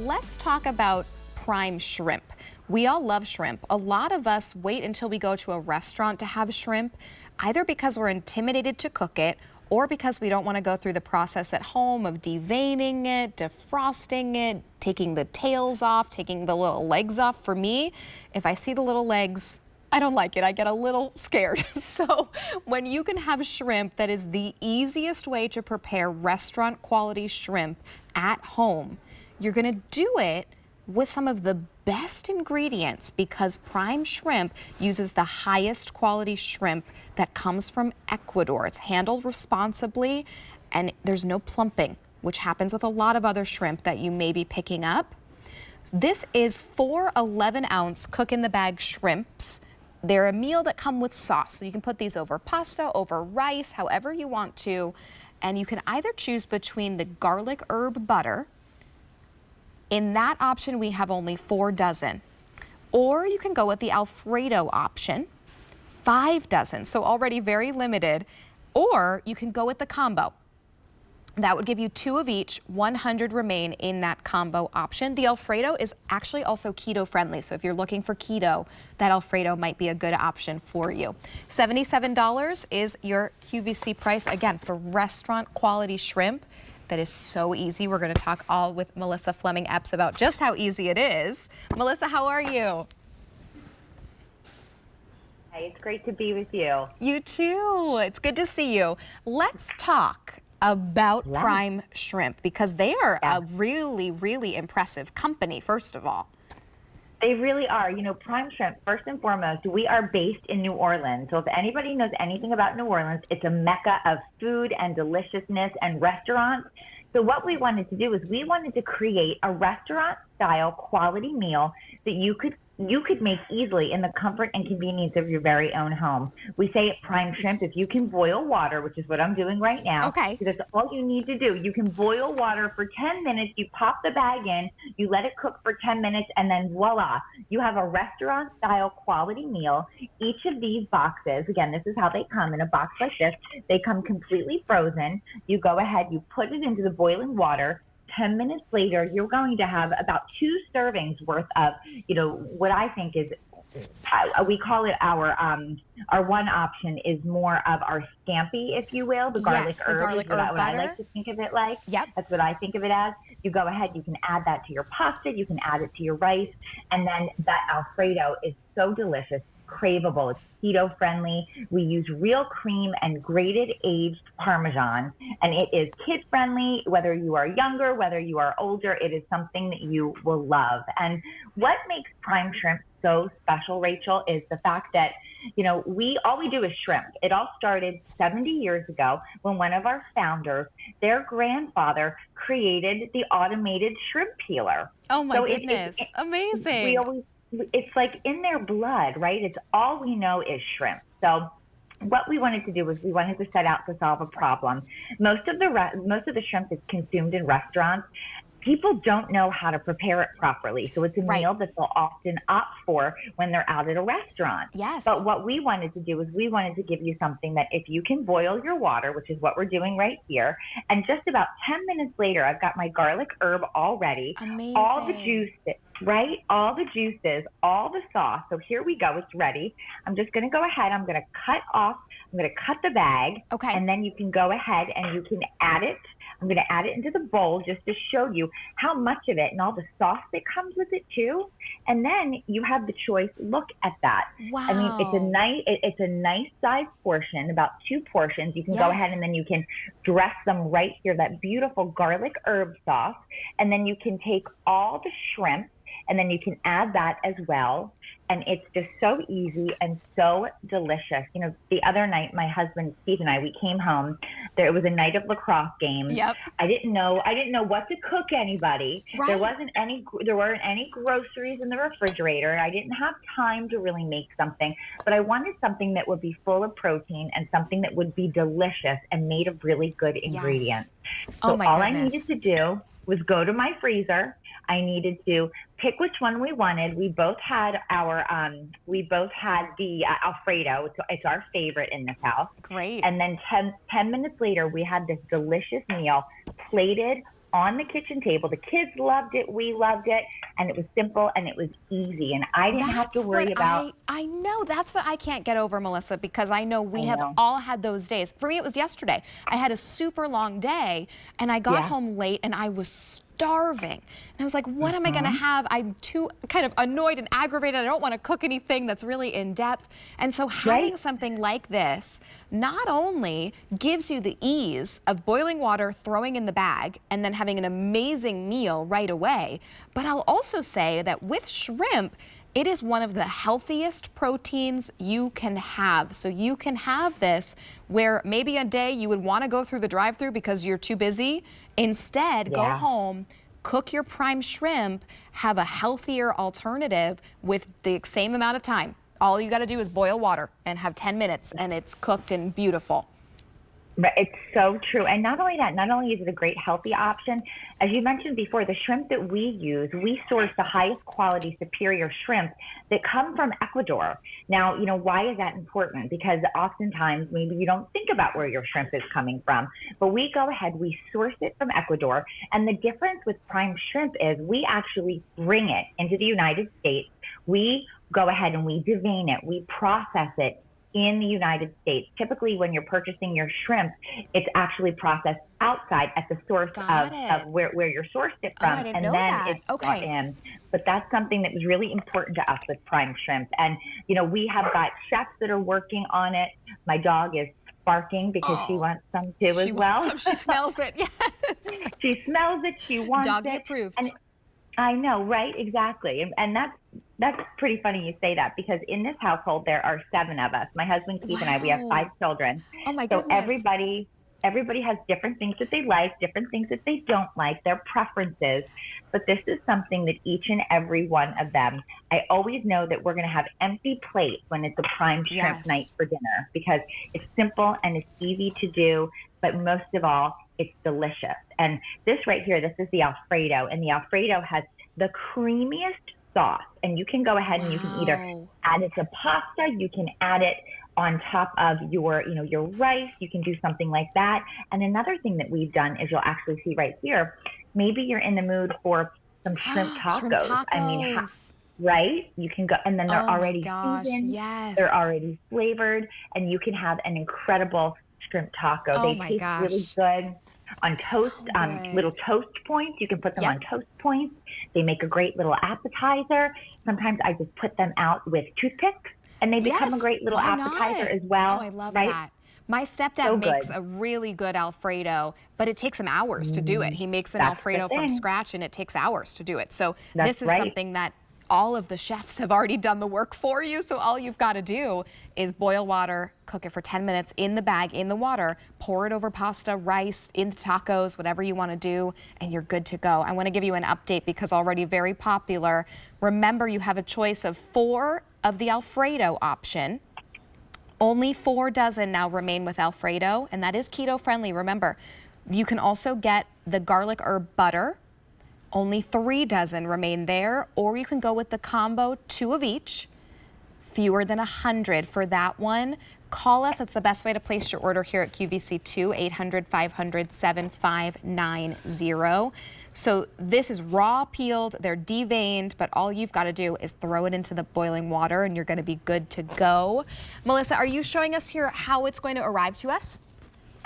let's talk about prime shrimp. We all love shrimp. A lot of us wait until we go to a restaurant to have shrimp, either because we're intimidated to cook it or because we don't want to go through the process at home of deveining it, defrosting it, taking the tails off, taking the little legs off. For me, if I see the little legs, I don't like it. I get a little scared. So when you can have shrimp, that is the easiest way to prepare restaurant quality shrimp at home. You're going to do it with some of the best ingredients because prime shrimp uses the highest quality shrimp that comes from Ecuador. It's handled responsibly and there's no plumping, which happens with a lot of other shrimp that you may be picking up. This is 4 11-ounce cook-in-the-bag shrimps. They're a meal that come with sauce, so you can put these over pasta, over rice, however you want to, and you can either choose between the garlic herb butter. In that option, we have only 4 dozen. Or you can go with the Alfredo option, 5 dozen, so already very limited. Or you can go with the combo. That would give you 2 of each, 100 remain in that combo option. The Alfredo is actually also keto friendly, so if you're looking for keto, that Alfredo might be a good option for you. $77 is your QVC price, again, for restaurant quality shrimp. That is so easy. We're going to talk all with Melissa Fleming-Epps about just how easy it is. Melissa, how are you? Hey, it's great to be with you. You too. It's good to see you. Let's talk about prime shrimp because they are a really, really impressive company, first of all. They really are. You know, prime shrimp, first and foremost, we are based in New Orleans. So if anybody knows anything about New Orleans, it's a mecca of food and deliciousness and restaurants. So what we wanted to do is we wanted to create a restaurant-style quality meal that you could make easily in the comfort and convenience of your very own home. We say at Prime Shrimp, if you can boil water, which is what I'm doing right now, because that's all you need to do. You can boil water for 10 minutes, you pop the bag in, you let it cook for 10 minutes, and then voila, you have a restaurant-style quality meal. Each of these boxes, again, this is how they come in a box like this. They come completely frozen. You go ahead, you put it into the boiling water. 10 minutes later, you're going to have about 2 servings worth of, you know, what I think is, we call it our one option is more of our scampi, if you will, the garlic herb. The garlic herb what I like to think of it like. Yep. That's what I think of it as. You go ahead, you can add that to your pasta, you can add it to your rice, and then that Alfredo is so delicious. Craveable. It's keto friendly. We use real cream and grated aged Parmesan, and it is kid friendly. Whether you are younger, whether you are older, it is something that you will love. And what makes prime shrimp so special, Rachel, is the fact that, you know, all we do is shrimp. It all started 70 years ago when one of our founders, their grandfather, created the automated shrimp peeler. Oh my goodness. Amazing. It's like in their blood, right? It's all we know is shrimp. So what we wanted to do was we wanted to set out to solve a problem. Most of the shrimp is consumed in restaurants. People don't know how to prepare it properly. So it's a meal that they'll often opt for when they're out at a restaurant. Yes. But what we wanted to do is we wanted to give you something that if you can boil your water, which is what we're doing right here, and just about 10 minutes later, I've got my garlic herb all ready. Amazing. All the juices, right? All the juices, all the sauce. So here we go. It's ready. I'm just going to go ahead. I'm going to cut the bag. Okay. And then you can go ahead and you can add it. I'm going to add it into the bowl just to show you how much of it and all the sauce that comes with it too. And then you have the choice. Look at that. Wow. I mean, it's a nice sized portion, about 2 portions. You can go ahead and then you can dress them right here, that beautiful garlic herb sauce. And then you can take all the shrimp and then you can add that as well. And it's just so easy and so delicious. You know, the other night, my husband, Steve, and I, we came home. It was a night of lacrosse game. Yep. I didn't know what to cook anybody. Right. There weren't any groceries in the refrigerator. I didn't have time to really make something, but I wanted something that would be full of protein and something that would be delicious and made of really good ingredients. So all I needed to do was go to my freezer. I needed to pick which one we wanted. We both had the Alfredo. It's our favorite in this house. Great. And then 10 minutes later, we had this delicious meal plated on the kitchen table. The kids loved it, we loved it, and it was simple and it was easy. And I didn't have to That's worry what about. I know. That's what I can't get over, Melissa, because I know we I have know. all had those days. For me, it was yesterday. I had a super long day and I got Yeah. home late and I was starving. And I was like, what am I going to Mhm. have? I'm too kind of annoyed and aggravated. I don't want to cook anything that's really in depth. And so having Right? something like this not only gives you the ease of boiling water, throwing in the bag, and then having an amazing meal right away, but I'll also say that with shrimp, it is one of the healthiest proteins you can have. So you can have this where maybe a day you would want to go through the drive-thru because you're too busy. Instead, go Yeah. home, cook your prime shrimp, have a healthier alternative with the same amount of time. All you got to do is boil water and have 10 minutes and it's cooked and beautiful. Right, it's so true. And not only that, not only is it a great healthy option, as you mentioned before, the shrimp that we use, we source the highest quality superior shrimp that come from Ecuador. Now, why is that important? Because oftentimes maybe you don't think about where your shrimp is coming from, but we go ahead, we source it from Ecuador. And the difference with prime shrimp is we actually bring it into the United States. We go ahead and we devein it, we process it in the United States. Typically, when you're purchasing your shrimp, it's actually processed outside at the source Got of it. where you're sourced it Oh, I from, didn't and know then that. it's brought Okay. in. But that's something that was really important to us with prime shrimp. And, we have got chefs that are working on it. My dog is barking because she Oh, wants some too she as wants well. some. She smells it. Yes. She smells it, she wants Doggy it. And approved. I know, right? Exactly. And that's pretty funny you say that, because in this household there are 7 of us. My husband Keith and I, we have 5 Wow. children. Oh my So goodness. everybody has different things that they like, different things that they don't like, their preferences. But this is something that each and every one of them, I always know that we're going to have empty plates when it's a prime shrimp night Yes. for dinner, because it's simple and it's easy to do, but most of all, it's delicious. And this right here, this is the Alfredo, and the Alfredo has the creamiest sauce. And you can go ahead and you can either Wow. add it to pasta, you can add it on top of your rice, you can do something like that. And another thing that we've done is you'll actually see right here, maybe you're in the mood for some shrimp Shrimp tacos. I mean, tacos. right? You can go, and then they're Oh my already gosh. seasoned, they're Yes. already flavored, and you can have an incredible shrimp taco. Oh They my taste really gosh. good on So toast, good. little toast points. You can put them Yep. on toast points. They make a great little appetizer. Sometimes I just put them out with toothpicks, and they become a Yes. great little Why appetizer not? as Oh, well, I love right? that. My stepdad So makes good. a really good Alfredo, but it takes him hours to do it. Mm, He makes an that's the Alfredo from thing. scratch and it takes hours to do it. So That's this is right. something that all of the chefs have already done the work for you. So all you've got to do is boil water, cook it for 10 minutes in the bag, in the water, pour it over pasta, rice, into tacos, whatever you want to do, and you're good to go. I want to give you an update because already very popular. Remember, you have a choice of 4 of the Alfredo option. Only 4 dozen now remain with Alfredo, and that is keto friendly. Remember, you can also get the garlic herb butter. Only 3 dozen remain there, or you can go with the combo, 2 of each. Fewer than 100 for that one. Call us. It's the best way to place your order here at QVC 800-500-7590. So this is raw peeled, they're deveined, but all you've got to do is throw it into the boiling water and you're going to be good to go. Melissa, are you showing us here how it's going to arrive to us?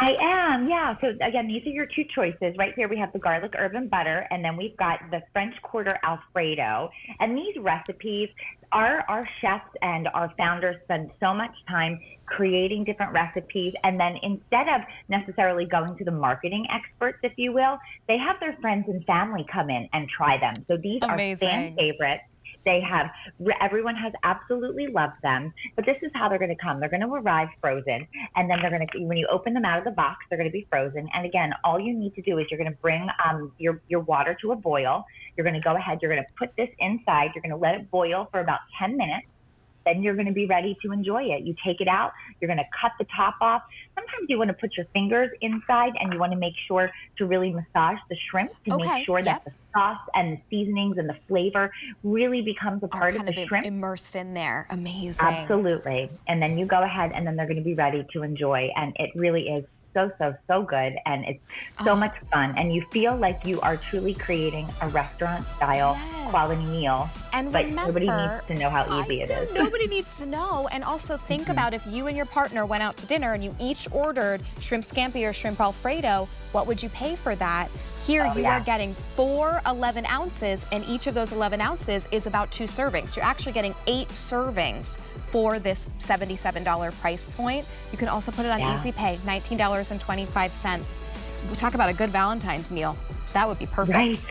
I am, yeah. So again, these are your 2 choices. Right here we have the garlic herb and butter, and then we've got the French Quarter Alfredo. And these recipes, our chefs and our founders spend so much time creating different recipes, and then instead of necessarily going to the marketing experts, if you will, they have their friends and family come in and try them. So these are fan Amazing. favorites. They have, everyone has absolutely loved them, but this is how they're going to come. They're going to arrive frozen, and then they're going to, when you open them out of the box, they're going to be frozen. And again, all you need to do is you're going to bring your water to a boil. You're going to go ahead, you're going to put this inside, you're going to let it boil for about 10 minutes. Then you're going to be ready to enjoy it. You take it out, you're going to cut the top off. Sometimes you want to put your fingers inside and you want to make sure to really massage the shrimp to make Okay, sure that yep. the sauce and the seasonings and the flavor really becomes a Are part of kind the of shrimp. immersed in there. Amazing. Absolutely. And then you go ahead and then they're going to be ready to enjoy. And it really is so, so, so good. And it's so much fun. And you feel like you are truly creating a restaurant style quality meal. And but remember, nobody needs to know how easy it is. Nobody needs to know. And also think about if you and your partner went out to dinner and you each ordered shrimp scampi or shrimp Alfredo, what would you pay for that? Here you are getting 4 11 ounces, and each of those 11 ounces is about 2 servings. You're actually getting 8 servings for this $77 price point. You can also put it on Easy Pay, $19.25. We talk about a good Valentine's meal. That would be perfect. Right.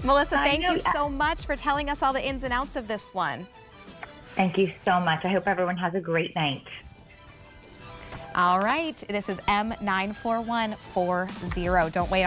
Melissa, thank you so much for telling us all the ins and outs of this one. Thank you so much. I hope everyone has a great night. All right, this is M94140. Don't wait.